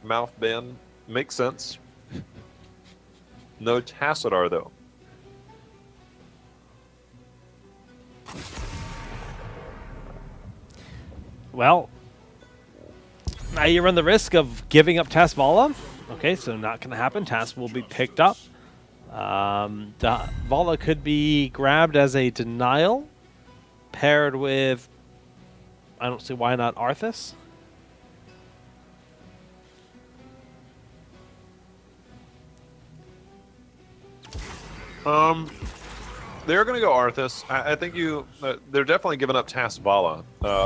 Mouth ban makes sense. No Tassadar though. Well, now you run the risk of giving up Vala. Okay, so not going to happen. Tas will be picked up. Vala could be grabbed as a denial, paired with, I don't see why not, Arthas. They're going to go Arthas. I think they're definitely giving up Tas Vala,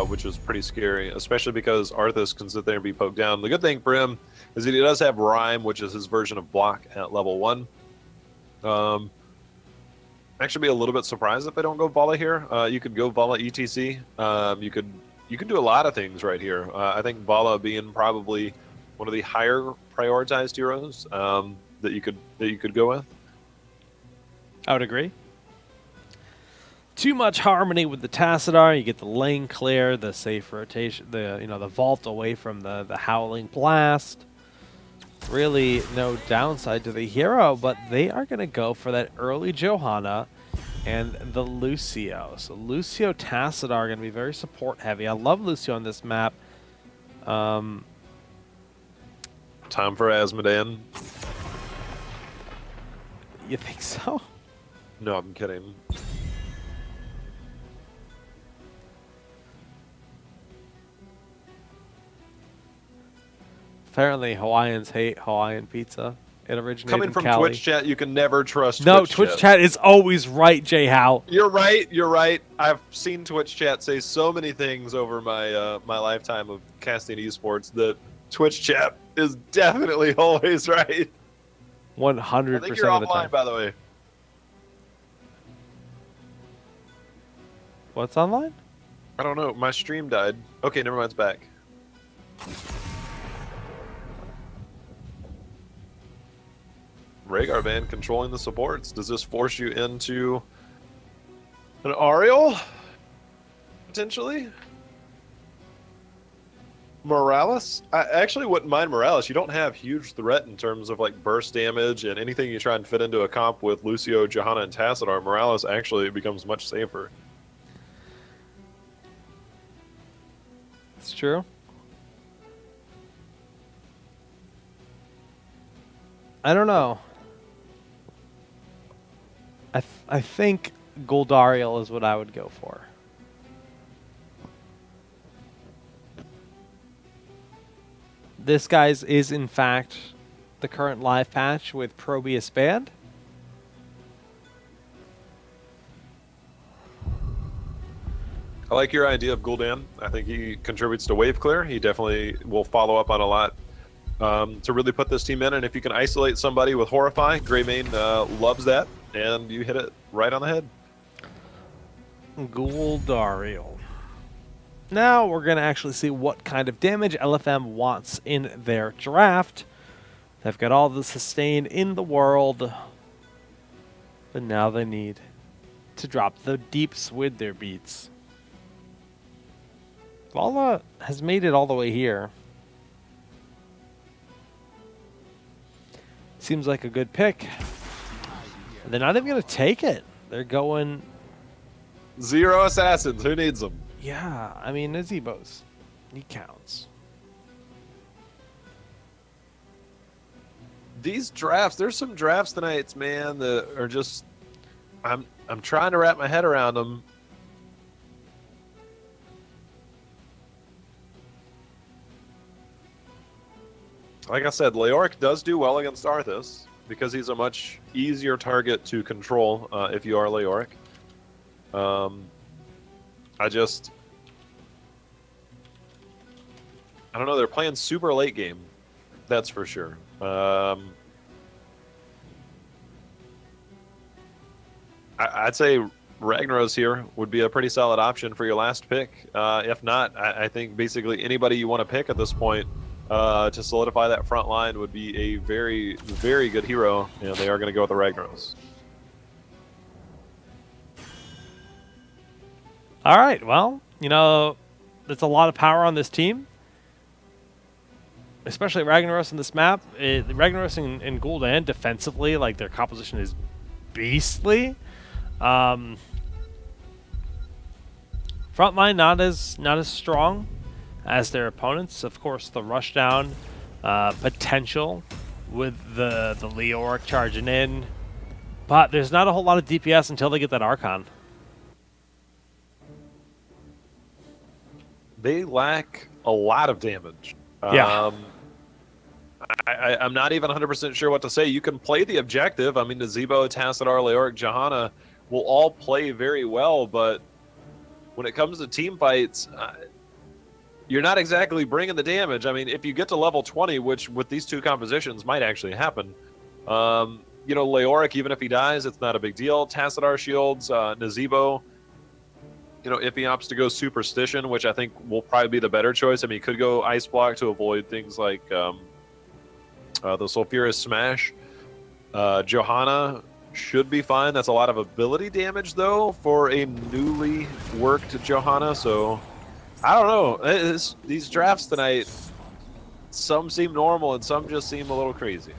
which is pretty scary, especially because Arthas can sit there and be poked down. The good thing for him is that he does have Rhyme, which is his version of block at level 1. Actually be a little bit surprised if they don't go Vala here. You could go Vala ETC. You could do a lot of things right here. I think Vala being probably one of the higher prioritized heroes that you could go with. I would agree. Too much harmony with the Tassadar. You get the lane clear, the safe rotation, the vault away from the Howling Blast. Really no downside to the hero, but they are going to go for that early Johanna and the Lucio. So Lucio Tassadar are going to be very support heavy. I love Lucio on this map. Time for Asmodean. You think so? No, I'm kidding. Apparently, Hawaiians hate Hawaiian pizza. It originated Coming from Cali. Twitch chat, you can never trust No, Twitch Twitch chat is always right, Jay Howe. You're right. You're right. I've seen Twitch chat say so many things over my my lifetime of casting esports that Twitch chat is definitely always right. 100% I think you're of the offline, time. by the way. What's online? I don't know. My stream died. Okay, never mind. It's back. Rhaegar van controlling the supports. Does this force you into an Ariel? Potentially? Morales? I actually wouldn't mind Morales. You don't have huge threat in terms of like burst damage and anything you try and fit into a comp with Lucio, Johanna, and Tassadar. Morales actually becomes much safer. It's true. I don't know. I think Goldariel is what I would go for. This guy's is in fact the current live patch with Probius banned. I like your idea of Gul'dan. I think he contributes to wave clear. He definitely will follow up on a lot to really put this team in. And if you can isolate somebody with Horrify, Greymane loves that, and you hit it right on the head. Goldariel. Now we're going to actually see what kind of damage LFM wants in their draft. They've got all the sustain in the world, but now they need to drop the deeps with their beats. Vala has made it all the way here. Seems like a good pick. And they're not even going to take it. They're going... 0 assassins. Who needs them? Yeah, I mean, Azebos. He counts. These drafts, there's some drafts tonight, man, that are just... I'm trying to wrap my head around them. Like I said, Leoric does do well against Arthas because he's a much easier target to control if you are Leoric. I don't know. They're playing super late game. That's for sure. I'd say Ragnaros here would be a pretty solid option for your last pick. If not, I think basically anybody you want to pick at this point to solidify that front line would be a very, very good hero, and they are going to go with the Ragnaros. All right, well, there's a lot of power on this team, especially Ragnaros in this map. Ragnaros and Gul'dan defensively, like their composition is beastly. Front line not as strong as their opponents. Of course, the rushdown potential with the Leoric charging in, but there's not a whole lot of DPS until they get that Archon. They lack a lot of damage. Yeah. I'm not even 100% sure what to say. You can play the objective. I mean, Nazebo, Tassadar, Leoric, Johanna will all play very well, but when it comes to team fights, you're not exactly bringing the damage. I mean, if you get to level 20, which with these two compositions might actually happen, Leoric, even if he dies, it's not a big deal. Tassadar shields, Nazebo, if he opts to go Superstition, which I think will probably be the better choice. I mean, he could go Ice Block to avoid things like the Sulfurous Smash. Johanna should be fine. That's a lot of ability damage, though, for a newly worked Johanna. So, I don't know. These drafts tonight, some seem normal and some just seem a little crazy.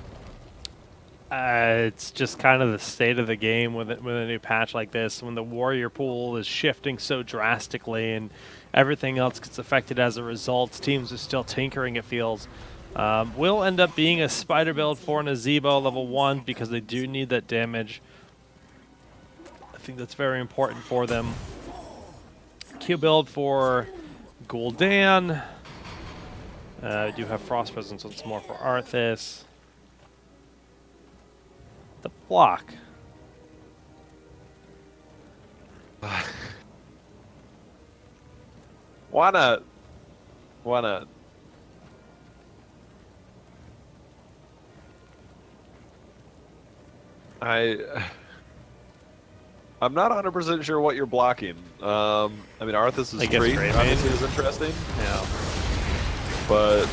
It's just kind of the state of the game with a new patch like this, when the warrior pool is shifting so drastically and everything else gets affected as a result. Teams are still tinkering, it feels. Will end up being a spider build for Nazebo level 1 because they do need that damage. I think that's very important for them. Q build for Gul'dan. We do have Frost Presence, so it's more for Arthas. The block. Why not? Why not? I'm not 100% sure what you're blocking. I mean, Arthas' trait obviously is interesting. Yeah. But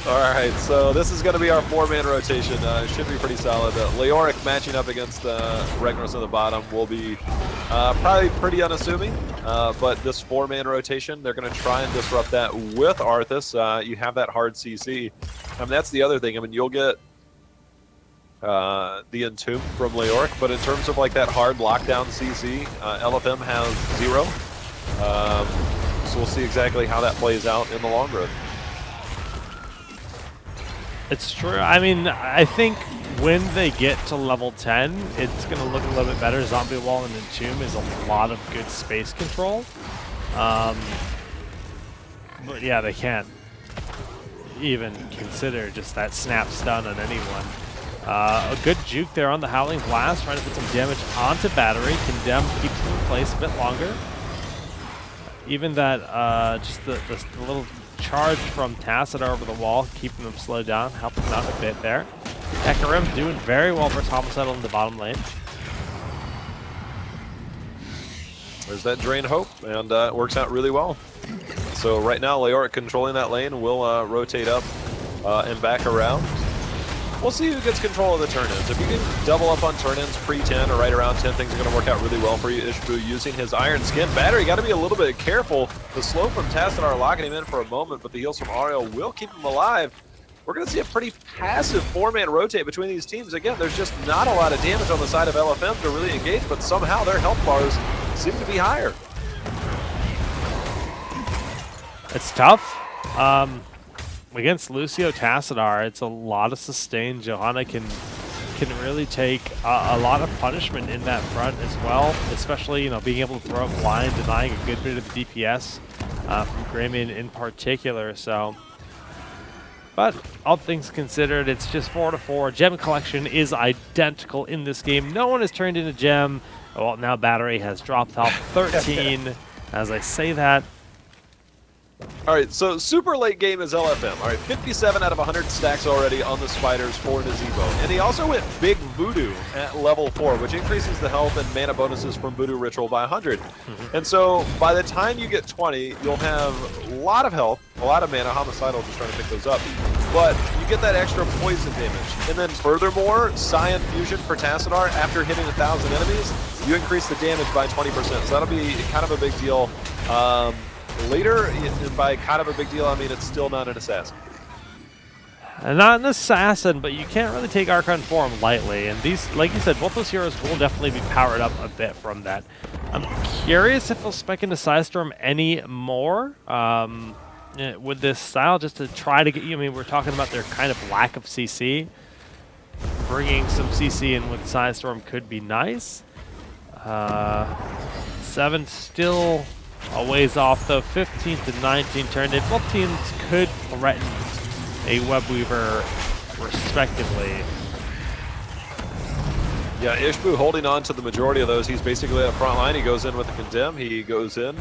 Alright, so this is going to be our 4-man rotation. It should be pretty solid. Leoric matching up against Ragnaros in the bottom will be probably pretty unassuming. But this 4-man rotation, they're going to try and disrupt that with Arthas. You have that hard CC. I mean, that's the other thing. I mean, you'll get the Entomb from Leoric, but in terms of like that hard lockdown CC, LFM has 0. So we'll see exactly how that plays out in the long run. It's true. I mean, I think when they get to level 10, it's going to look a little bit better. Zombie Wall and Entomb is a lot of good space control. But yeah, they can't even consider just that snap stun on anyone. A good juke there on the Howling Blast, trying to put some damage onto Battery. Condemn keeps him in place a bit longer. Even that, just the little charge from Tassadar over the wall, keeping them slowed down, helping them out a bit there. Hecarim doing very well versus Homicidal in the bottom lane. There's that Drain Hope, and it works out really well. So right now, Leoric controlling that lane will rotate up and back around. We'll see who gets control of the turn-ins. If you can double up on turn-ins pre-10 or right around 10, things are going to work out really well for you. Ishbu using his Iron Skin. Battery got to be a little bit careful. The slow from Tassadar locking him in for a moment, but the heals from Ariel will keep him alive. We're going to see a pretty passive 4-man rotate between these teams. Again, there's just not a lot of damage on the side of LFM to really engage, but somehow their health bars seem to be higher. It's tough. Against Lucio Tassadar, it's a lot of sustain. Johanna can really take a lot of punishment in that front as well, especially being able to throw up blind, denying a good bit of the DPS from Grayman in particular. So, but all things considered, it's just 4-4. Gem collection is identical in this game. No one has turned in a gem. Well, now Battery has dropped off 13. As I say that, All right, so super late game is LFM. All right, 57 out of 100 stacks already on the spiders for Nazebo. And he also went Big Voodoo at level 4, which increases the health and mana bonuses from Voodoo Ritual by 100. And so by the time you get 20, you'll have a lot of health, a lot of mana. Homicidal, just trying to pick those up. But you get that extra poison damage. And then furthermore, Scion Fusion for Tassadar, after hitting 1,000 enemies, you increase the damage by 20%. So that'll be kind of a big deal. Later, and by kind of a big deal, I mean it's still not an assassin. Not an assassin, but you can't really take Archon form lightly. And these, like you said, both those heroes will definitely be powered up a bit from that. I'm curious if they'll spec into Psystorm any more with this style, just to try to get you. I mean, we're talking about their kind of lack of CC. Bringing some CC in with Psystorm could be nice. 7 still a ways off, though. 15 to 19 turned in. Both teams could threaten a Webweaver, respectively. Yeah, Ishbu holding on to the majority of those. He's basically at the front line. He goes in with the Condemn. He goes in.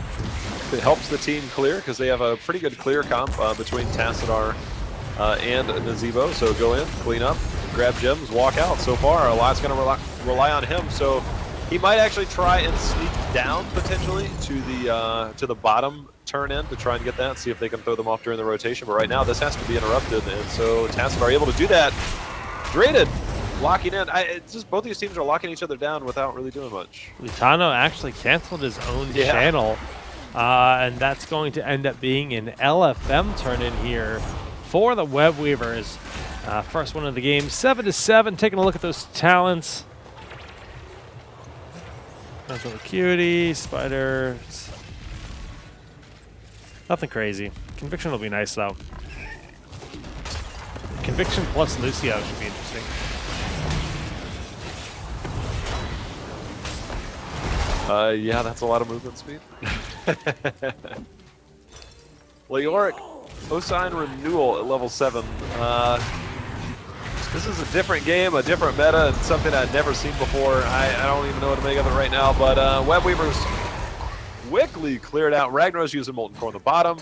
It helps the team clear because they have a pretty good clear comp between Tassadar and Nazebo. So go in, clean up, grab gems, walk out. So far, a lot's going to rely on him. So he might actually try and sneak down potentially to the bottom turn in to try and get that, see if they can throw them off during the rotation. But right now, this has to be interrupted, and so Tassadar are able to do that. Graded, locking in. It's just both these teams are locking each other down without really doing much. Lutano actually canceled his own channel, and that's going to end up being an LFM turn in here for the Webweavers. First one of the game, 7-7. Taking a look at those talents. Nice little cutie, spiders. Nothing crazy. Conviction will be nice, though. Conviction plus Lucio should be interesting. Yeah, that's a lot of movement speed. Leoric, Osine Renewal at level 7. This is a different game, a different meta, and something I'd never seen before. I don't even know what to make of it right now, but Webweavers quickly cleared out. Ragnar's using Molten Core on the bottom.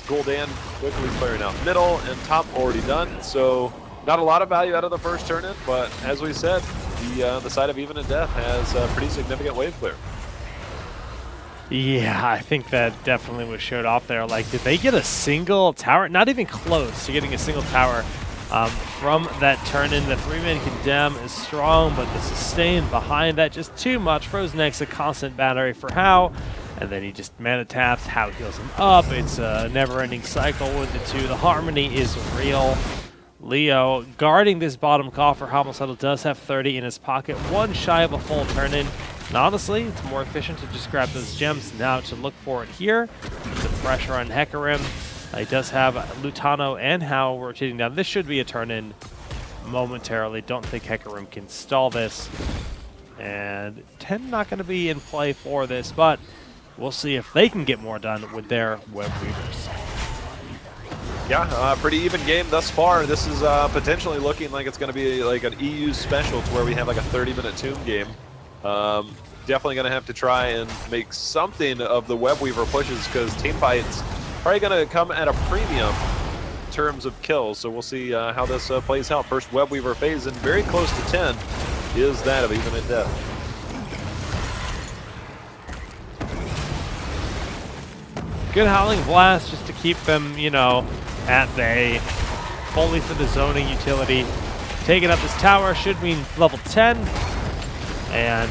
Gul'dan quickly clearing out middle, and top already done. So not a lot of value out of the first turn-in, but as we said, the side of Even in Death has a pretty significant wave clear. Yeah, I think that definitely was showed off there. Like, did they get a single tower? Not even close to getting a single tower. From that turn-in, the 3-man Condemn is strong, but the sustain behind that just too much. Frozen X, a constant battery for How, and then he just mana taps. How heals him up. It's a never-ending cycle with the two. The harmony is real. Leo guarding this bottom coffer. Homicidal does have 30 in his pocket, one shy of a full turn-in. And honestly, it's more efficient to just grab those gems now to look for it here. The pressure on Hecarim. He does have Lutano and How rotating down. This should be a turn-in momentarily. Don't think Hecarim can stall this. And 10 not going to be in play for this, but we'll see if they can get more done with their Webweavers. Yeah, pretty even game thus far. This is potentially looking like it's going to be like an EU special to where we have like a 30-minute tomb game. Definitely going to have to try and make something of the Webweaver pushes because teamfights probably going to come at a premium in terms of kills. So we'll see how this plays out. First Webweaver phase, and very close to 10 is that of Even in Death. Good Howling Blast just to keep them, you know, at bay. Fully for the zoning utility. Taking up this tower should mean level 10. And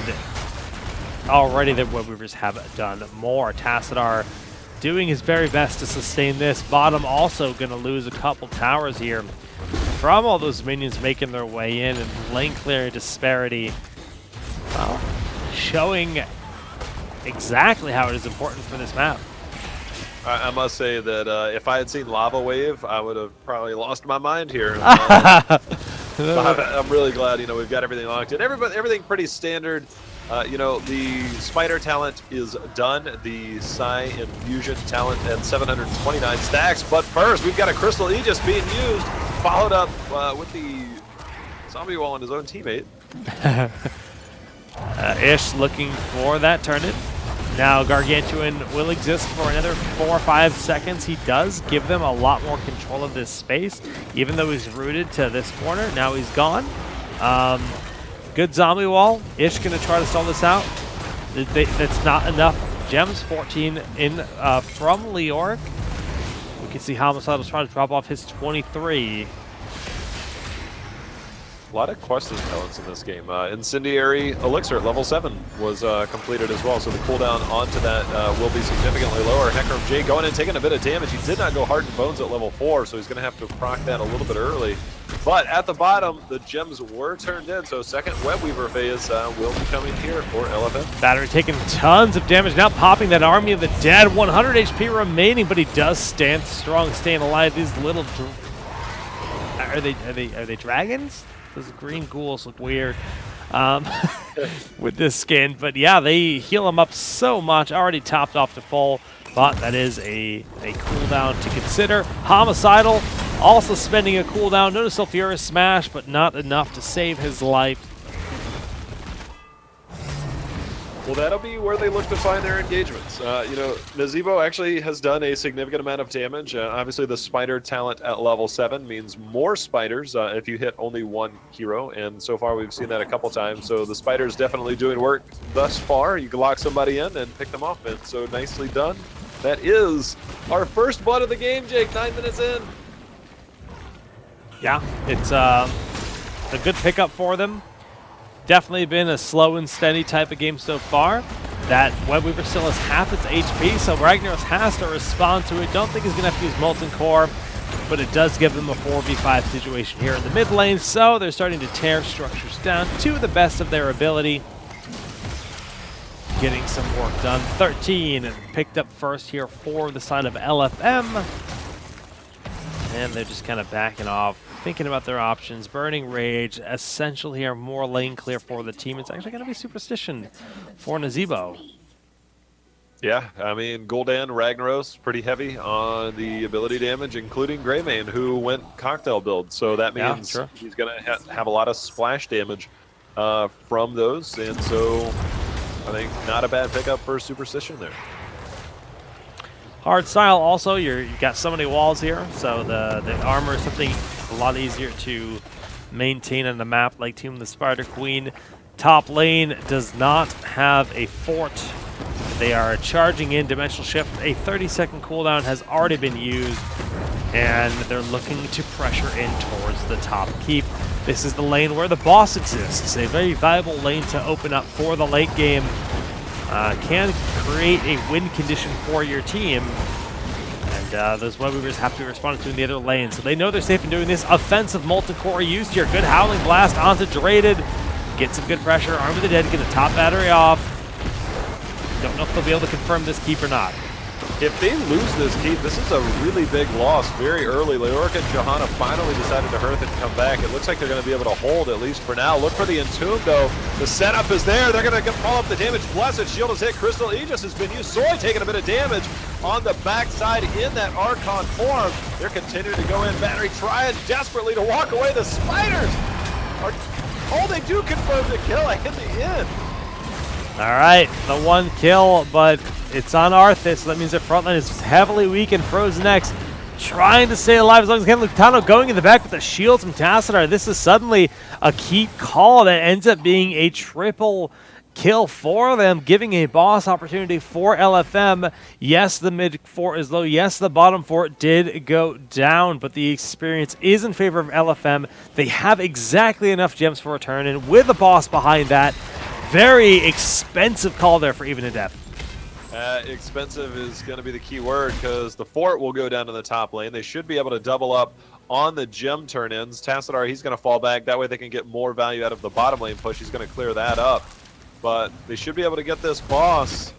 already the Webweavers have done more. Tassadar doing his very best to sustain this. Bottom also going to lose a couple towers here from all those minions making their way in, and lane clear disparity, well, showing exactly how it is important for this map. I must say that if I had seen Lava Wave, I would have probably lost my mind here. I'm really glad, you know, we've got everything locked in. Everything pretty standard. You know, the Spider talent is done. The Psi Infusion talent at 729 stacks. But first, we've got a Crystal Aegis being used, followed up with the Zombie Wall on his own teammate. Ish looking for that turn-in. Now Gargantuan will exist for another 4 or 5 seconds. He does give them a lot more control of this space, even though he's rooted to this corner. Now he's gone. Good zombie wall. Ish going to try to stall this out. That's not enough gems. 14 in from Leoric. We can see Homicidal's trying to drop off his 23. A lot of quest talents in this game. Incendiary Elixir at level 7 was completed as well, so the cooldown onto that will be significantly lower. Hecarim J going in, taking a bit of damage. He did not go Heart and Bones at level 4, so he's going to have to proc that a little bit early. But at the bottom, the gems were turned in, so second Web Weaver phase will be coming here for LFM. Battery taking tons of damage, now popping that Army of the Dead. 100 HP remaining, but he does stand strong, staying alive. These little... Are they dragons? Those green ghouls look weird with this skin. But yeah, they heal him up so much. Already topped off to full, but that is a cooldown to consider. Homicidal also spending a cooldown. Notice Sulfurous Smash, but not enough to save his life. Well, that'll be where they look to find their engagements. You know, Nazeebo actually has done a significant amount of damage. Obviously, the spider talent at level 7 means more spiders if you hit only one hero, and so far we've seen that a couple times. So the spider's definitely doing work thus far. You can lock somebody in and pick them off, and so nicely done. That is our first blood of the game, Jake, 9 minutes in. Yeah, it's a good pickup for them. Definitely been a slow and steady type of game so far. That Web Weaver still has half its HP, so Ragnaros has to respond to it. Don't think he's going to have to use Molten Core, but it does give them a 4v5 situation here in the mid lane, so they're starting to tear structures down to the best of their ability. Getting some work done. 13 and picked up first here for the side of LFM. And they're just kind of backing off, thinking about their options. Burning Rage, essential here, more lane clear for the team. It's actually going to be Superstition for Nazeebo. Yeah, I mean, Gul'dan, Ragnaros, pretty heavy on the ability damage, including Greymane, who went cocktail build. So that means he's going to have a lot of splash damage from those. And so I think not a bad pickup for Superstition there. Hard style also, you've got so many walls here, so the armor is something a lot easier to maintain on the map, like Tomb of the Spider Queen. Top lane does not have a fort. They are charging in Dimensional Shift. A 30-second cooldown has already been used, and they're looking to pressure in towards the top keep. This is the lane where the boss exists, a very viable lane to open up for the late game. Can create a win condition for your team, and those Web Weavers have to be responded to in the other lane, so they know they're safe in doing this. Offensive Molten Core used here. Good Howling Blast onto Draded. Get some good pressure. Arm of the Dead, get a top battery off. Don't know if they'll be able to confirm this keep or not. If they lose this keep, this is a really big loss very early. Leoric and Johanna finally decided to hearth and come back. It looks like they're going to be able to hold, at least for now. Look for the Entomb, though. The setup is there. They're going to follow up the damage. Blessed Shield is hit. Crystal Aegis has been used. Soy taking a bit of damage on the backside in that Archon form. They're continuing to go in. Battery trying desperately to walk away. The Spiders are... Oh, they do confirm the kill in the end. All right, the one kill, but it's on Arthas, so that means their front line is heavily weak, and Frozen X trying to stay alive as long as they can. Lutano going in the back with the shields from Tassadar. This is suddenly a keep call that ends up being a triple kill for them, giving a boss opportunity for LFM. Yes, the mid fort is low. Yes, the bottom fort did go down, but the experience is in favor of LFM. They have exactly enough gems for a turn, and with a boss behind that, very expensive call there for Even in Death. Expensive is going to be the key word, because the fort will go down to the top lane. They should be able to double up on the gem turn-ins. Tassadar, he's going to fall back. That way they can get more value out of the bottom lane push. He's going to clear that up. But they should be able to get this boss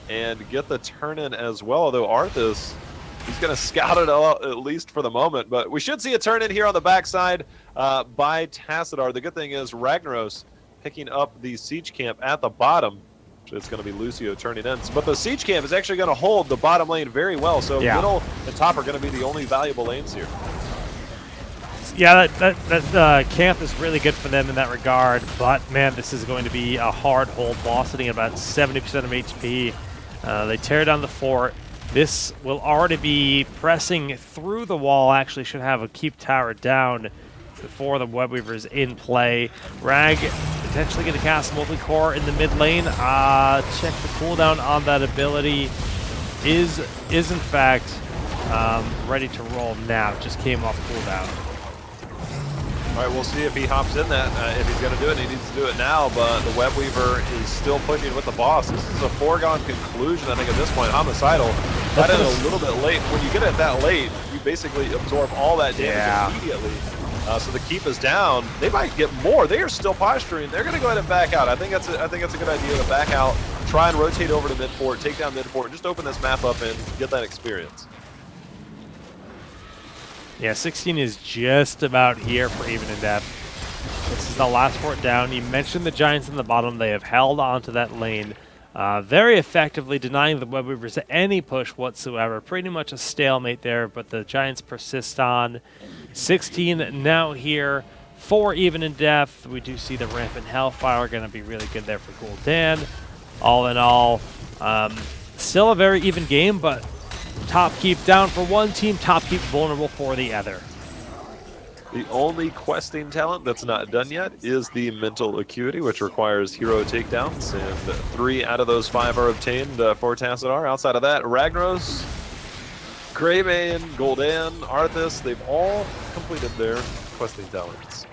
and get the turn-in as well, although Arthas, he's going to scout it out, at least for the moment. But we should see a turn-in here on the backside by Tassadar. The good thing is Ragnaros picking up the siege camp at the bottom. It's going to be Lucio turning in. But the siege camp is actually going to hold the bottom lane very well. So middle and top are going to be the only valuable lanes here. Yeah, that camp is really good for them in that regard, but man, this is going to be a hard hold boss sitting at about 70% of HP. They tear down the fort. This will already be pressing through the wall, actually should have a keep tower down before the Web Weaver is in play. Rag potentially going to cast multi-core in the mid lane. Check the cooldown on that ability. Is in fact ready to roll now. Just came off cooldown. All right, we'll see if he hops in that. If he's going to do it, he needs to do it now, but the Web Weaver is still pushing with the boss. This is a foregone conclusion, I think, at this point. Homicidal got in a little bit late. When you get it that late, you basically absorb all that damage immediately. So the keep is down. They might get more. They are still posturing. They're going to go ahead and back out. I think that's a good idea to back out, try and rotate over to mid fort, take down mid fort, and just open this map up and get that experience. Yeah, 16 is just about here for even in depth. This is the last fort down. You mentioned the Giants in the bottom. They have held onto that lane very effectively, denying the Web Weavers any push whatsoever. Pretty much a stalemate there, but the Giants persist on. 16 now here for even in depth. We do see the Rampant Hellfire going to be really good there for Gul'dan. All in all, still a very even game, but top keep down for one team, top keep vulnerable for the other. The only questing talent that's not done yet is the Mental Acuity, which requires hero takedowns, and 3 out of those 5 are obtained for Tassadar. Outside of that, Ragnaros, Greymane, Gul'dan, Arthas, they've all completed their questing talents.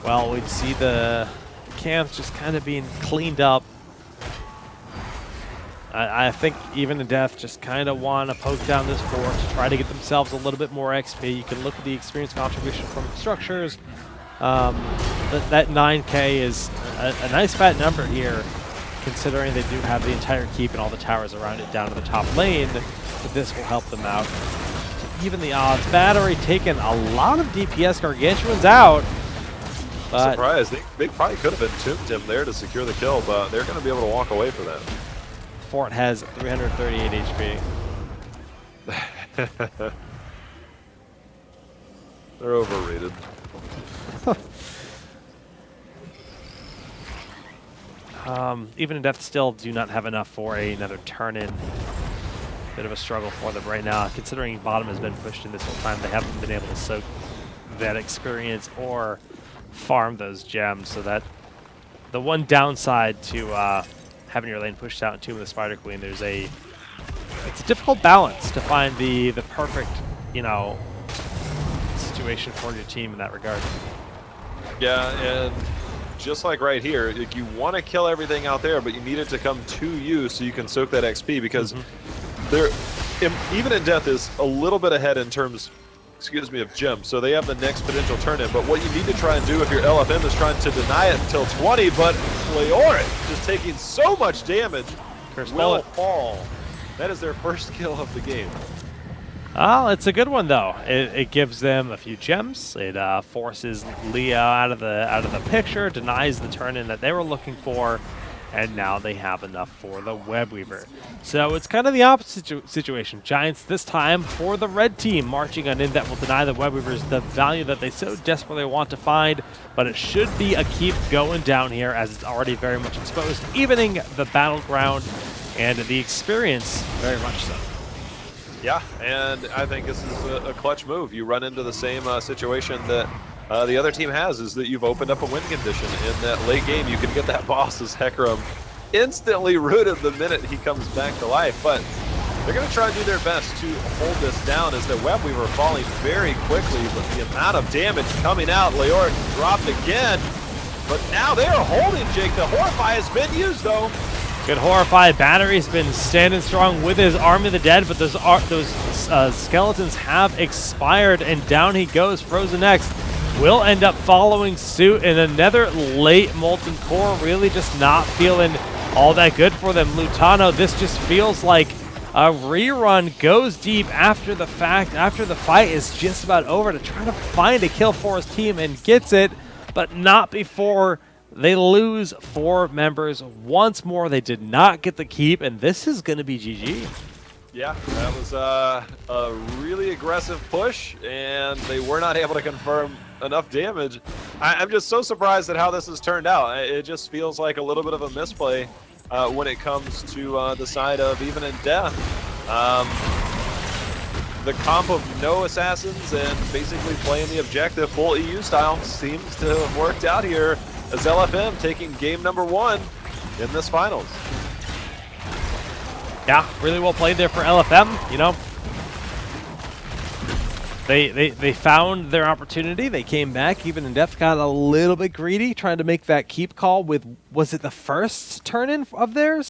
Well, we'd see the camps just kind of being cleaned up. I think even in death just kind of want to poke down this fort to try to get themselves a little bit more XP. You can look at the experience contribution from structures. That 9K is a nice fat number here, considering they do have the entire keep and all the towers around it down to the top lane. But this will help them out to even the odds. Battery taking a lot of DPS Gargantuans out. But surprised. They probably could have entombed him there to secure the kill, but they're going to be able to walk away for that. Fort has 338 HP. They're overrated. Even in depth still do not have enough for another turn-in. Bit of a struggle for them right now. Considering bottom has been pushed in this whole time, they haven't been able to soak that experience or farm those gems, so that the one downside to having your lane pushed out and Tomb of the Spider Queen, it's a difficult balance to find the perfect, situation for your team in that regard. Yeah, and just like right here, like you want to kill everything out there, but you need it to come to you so you can soak that XP, because even in death is a little bit ahead in terms, of gems, so they have the next potential turn-in. But what you need to try and do if your LFM is trying to deny it until 20, but Leoric just taking so much damage, will fall. That is their first kill of the game. Oh, it's a good one though. It gives them a few gems. It forces Leah out of the picture, denies the turn-in that they were looking for, and now they have enough for the Web Weaver. So it's kind of the opposite situation. Giants this time for the red team marching on in that will deny the Web Weavers the value that they so desperately want to find, but it should be a keep going down here as it's already very much exposed, evening the battleground and the experience very much so. Yeah, and I think this is a clutch move. You run into the same situation that the other team has, is that you've opened up a win condition. In that late game, you can get that boss as Hecarim instantly rooted the minute he comes back to life. But they're going to try and do their best to hold this down as the Web Weaver falling very quickly, but the amount of damage coming out, Leoric dropped again. But now they are holding, Jake. The Horrify has been used, though. Good Horrify. Battery's been standing strong with his Army of the Dead, but those skeletons have expired, and down he goes. Frozen X will end up following suit, and another late Molten Core, really just not feeling all that good for them. Lutano, this just feels like a rerun, goes deep after the fact, after the fight is just about over, to try to find a kill for his team, and gets it, but not before they lose 4 members once more. They did not get the keep, and this is going to be GG. Yeah, that was a really aggressive push, and they were not able to confirm enough damage. I'm just so surprised at how this has turned out. It just feels like a little bit of a misplay when it comes to the side of even in death. The comp of no assassins and basically playing the objective full EU style seems to have worked out here as LFM taking game number 1 in this finals. Yeah, really well played there for LFM. You know, they found their opportunity. They came back. Even in depth, got a little bit greedy, trying to make that keep call with, was it the first turn-in of theirs?